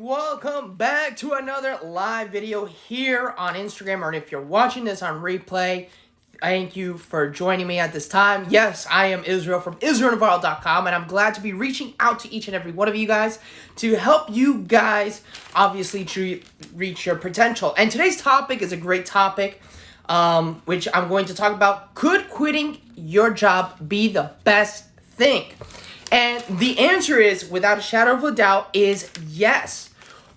welcome back to another live video here on Instagram, or if you're watching this on replay, thank you for joining me at this time. Yes, I am Israel from IsraelNavarro.com, and I'm glad to be reaching out to each and every one of you guys to help you guys, obviously, to reach your potential. And today's topic is a great topic, which I'm going to talk about. Could quitting your job be the best thing? And the answer is, without a shadow of a doubt, is yes.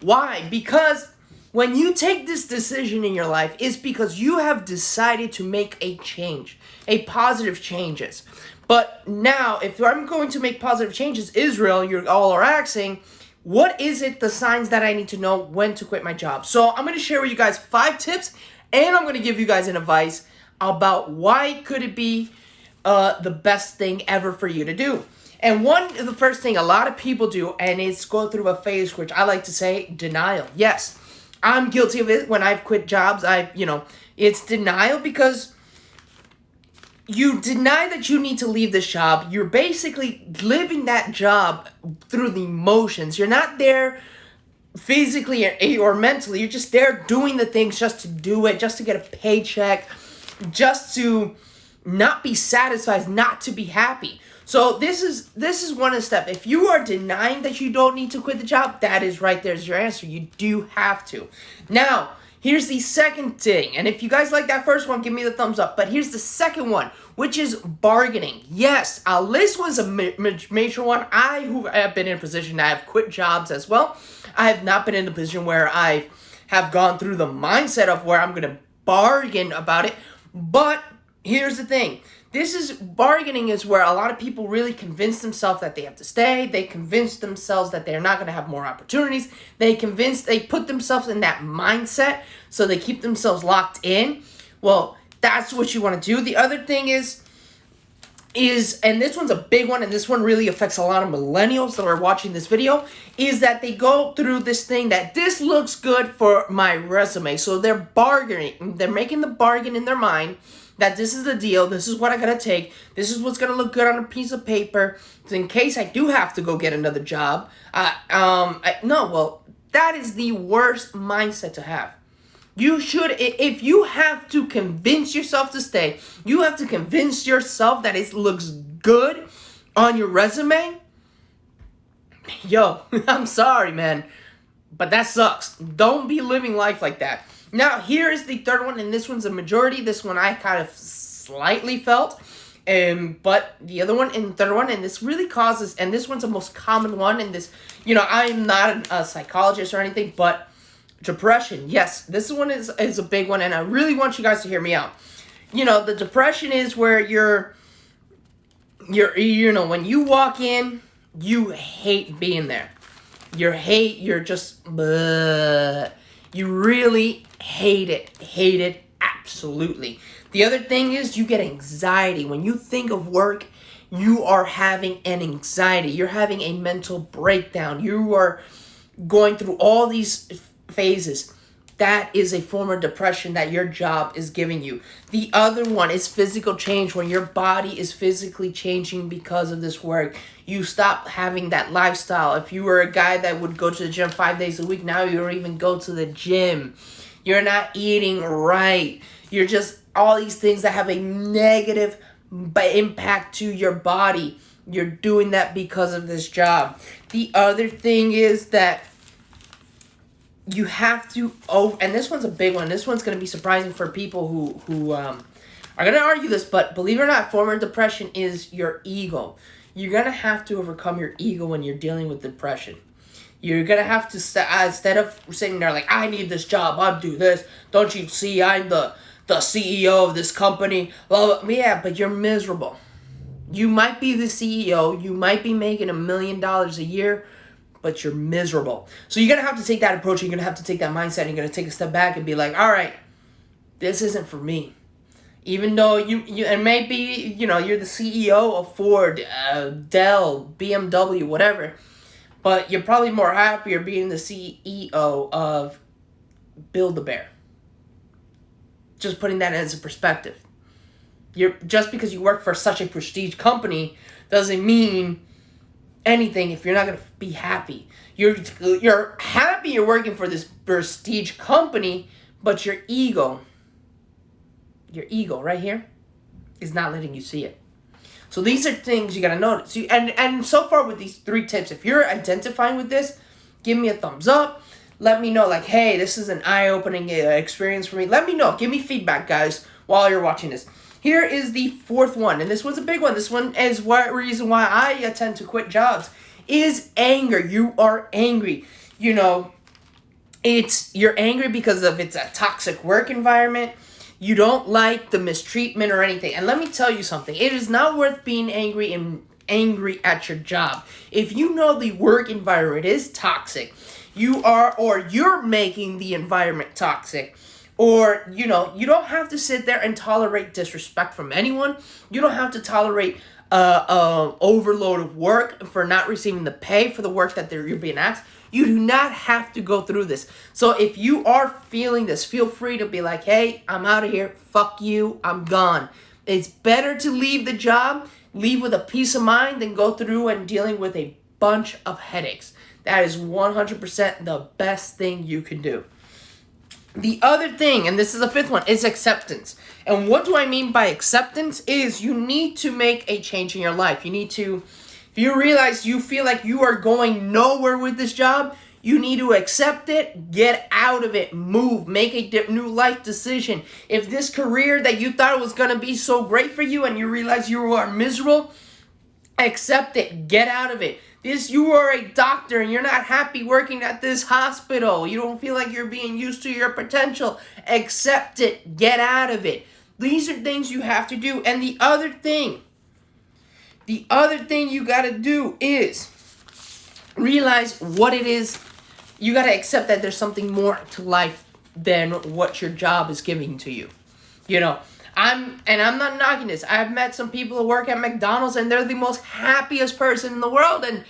Why? Because when you take this decision in your life, it's because you have decided to make a change, a positive changes. But now, if I'm going to make positive changes, Israel, you all are asking, what is it, the signs that I need to know when to quit my job? So I'm going to share with you guys 5 tips, and I'm going to give you guys an advice about why could it be the best thing ever for you to do. And the first thing a lot of people do, and it's go through a phase which I like to say, denial. Yes, I'm guilty of it when I've quit jobs. It's denial because you deny that you need to leave this job. You're basically living that job through the emotions. You're not there physically or mentally. You're just there doing the things just to do it, just to get a paycheck, just to not be satisfied, not to be happy. So this is one step. If you are denying that you don't need to quit the job, that is right there's your answer. You do have to. Now, here's the second thing. And if you guys like that first one, give me the thumbs up. But here's the second one, which is bargaining. Yes, this was a major one. I who have been in a position that I've quit jobs as well. I have not been in a position where I have gone through the mindset of where I'm going to bargain about it. But here's the thing. Bargaining is where a lot of people really convince themselves that they have to stay. They convince themselves that they're not going to have more opportunities. They put themselves in that mindset, so they keep themselves locked in. Well, that's what you want to do. The other thing is, and this one's a big one, and this one really affects a lot of millennials that are watching this video, is that they go through this thing that this looks good for my resume. So they're bargaining. They're making the bargain in their mind that this is the deal, this is what I gotta take, this is what's gonna look good on a piece of paper, so in case I do have to go get another job. That is the worst mindset to have. You should, if you have to convince yourself to stay, you have to convince yourself that it looks good on your resume. Yo, I'm sorry, man, but that sucks. Don't be living life like that. Now, here is the third one, and this one's a majority. This one I kind of slightly felt, but the other one and the third one, and this really causes, and this one's the most common one, and this, I'm not a psychologist or anything, but depression. Yes, this one is a big one, and I really want you guys to hear me out. The depression is where you're when you walk in, you hate being there. You're just, you really hate it, absolutely. The other thing is you get anxiety. When you think of work, you are having an anxiety. You're having a mental breakdown. You are going through all these phases. That is a form of depression that your job is giving you. The other one is physical change, when your body is physically changing because of this work. You stop having that lifestyle. If you were a guy that would go to the gym 5 days a week, now you don't even go to the gym. You're not eating right. You're just all these things that have a negative impact to your body. You're doing that because of this job. The other thing is that you have to, and this one's a big one. This one's going to be surprising for people who are going to argue this, but believe it or not, form of depression is your ego. You're going to have to overcome your ego when you're dealing with depression. You're going to have to, instead of sitting there like, I need this job, I'll do this. Don't you see I'm the CEO of this company? Well, yeah, but you're miserable. You might be the CEO. You might be making $1 million a year, but you're miserable. So you're going to have to take that approach. You're going to have to take that mindset. And you're going to take a step back and be like, all right, this isn't for me. Even though and maybe, you're the CEO of Ford, Dell, BMW, whatever. But you're probably more happier being the CEO of Build-A-Bear. Just putting that as a perspective. Just because you work for such a prestige company doesn't mean anything if you're not going to be happy. You're happy be you're working for this prestige company, but your ego right here, is not letting you see it. So these are things you gotta notice. And so far with these 3 tips, if you're identifying with this, give me a thumbs up. Let me know, like, hey, this is an eye-opening experience for me. Let me know. Give me feedback, guys, while you're watching this. Here is the 4th one, and this one's a big one. This one is reason why I tend to quit jobs, is anger. You are angry. You know, you're angry because it's a toxic work environment. You don't like the mistreatment or anything. And let me tell you something. It is not worth being angry at your job. If you know the work environment is toxic, you're making the environment toxic, or, you know, you don't have to sit there and tolerate disrespect from anyone. You don't have to tolerate overload of work for not receiving the pay for the work that you're being asked. You do not have to go through this. So if you are feeling this, feel free to be like, hey, I'm out of here. Fuck you. I'm gone. It's better to leave the job, leave with a peace of mind, than go through and dealing with a bunch of headaches. That is 100% the best thing you can do. The other thing, and this is the 5th one, is acceptance. And what do I mean by acceptance? Is you need to make a change in your life. You need to, if you realize you feel like you are going nowhere with this job, you need to accept it, get out of it, move, make a new life decision. If this career that you thought was going to be so great for you and you realize you are miserable, accept it, get out of it. You are a doctor and you're not happy working at this hospital. You don't feel like you're being used to your potential. Accept it, get out of it. These are things you have to do. And the other thing you got to do is realize what it is. You got to accept that there's something more to life than what your job is giving to you. You know, I'm not knocking this. I've met some people who work at McDonald's and they're the most happiest person in the world, and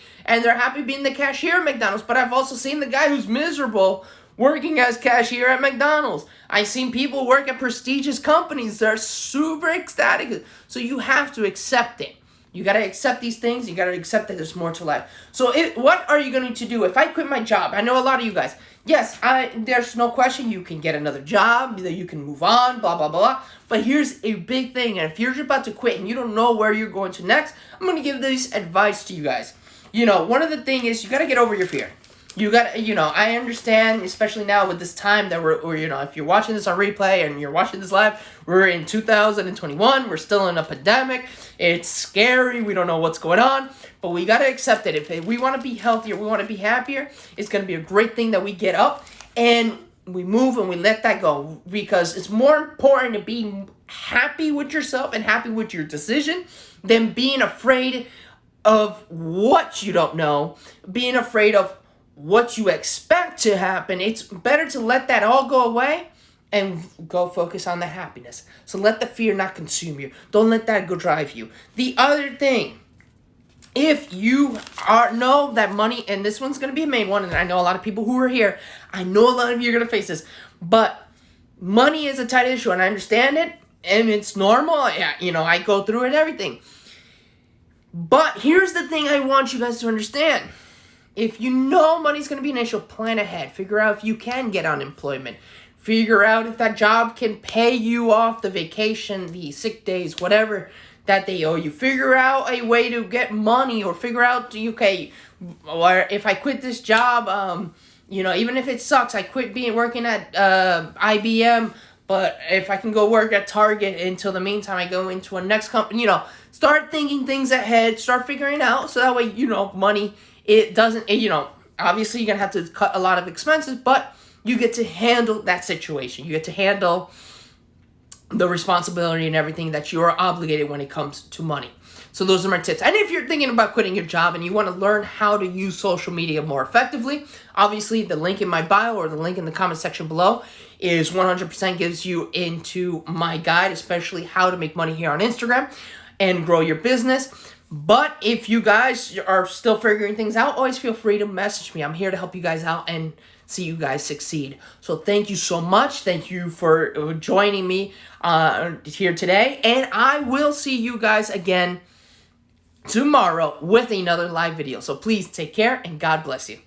they're happy being the cashier at McDonald's. But I've also seen the guy who's miserable working as cashier at McDonald's. I've seen people work at prestigious companies. They're super ecstatic. So you have to accept it. You got to accept these things. You got to accept that there's more to life. So what are you going to do? If I quit my job, I know a lot of you guys, yes, there's no question you can get another job, that you can move on, blah, blah, blah. But here's a big thing. And if you're about to quit and you don't know where you're going to next, I'm going to give this advice to you guys. You know, one of the things is you got to get over your fear. You got to, I understand, especially now with this time that we're, if you're watching this on replay and you're watching this live, we're in 2021. We're still in a pandemic. It's scary. We don't know what's going on, but we got to accept it. If we want to be healthier, we want to be happier, it's going to be a great thing that we get up and we move and we let that go, because it's more important to be happy with yourself and happy with your decision than being afraid of what you don't know, being afraid of what you expect to happen. It's better to let that all go away and go focus on the happiness. So let the fear not consume you. Don't let that go drive you. The other thing, if you know that money, and this one's going to be a main one, and I know a lot of people who are here, I know a lot of you are going to face this, but money is a tight issue, and I understand it, and it's normal. I go through it and everything. But here's the thing I want you guys to understand. If you know money's going to be an issue, plan ahead. Figure out if you can get unemployment. Figure out if that job can pay you off the vacation, the sick days, whatever that they owe you. Figure out a way to get money, or figure out, okay, or if I quit this job, even if it sucks, I quit working at IBM, but if I can go work at Target until the meantime I go into a next company, start thinking things ahead, start figuring out, so that way, money, it doesn't, obviously you're going to have to cut a lot of expenses, but you get to handle that situation. You get to handle the responsibility and everything that you are obligated when it comes to money. So those are my tips. And if you're thinking about quitting your job and you want to learn how to use social media more effectively, obviously the link in my bio or the link in the comment section below is 100% gives you into my guide, especially how to make money here on Instagram and grow your business. But if you guys are still figuring things out, always feel free to message me. I'm here to help you guys out and see you guys succeed. So thank you so much. Thank you for joining me here today. And I will see you guys again tomorrow with another live video. So please take care and God bless you.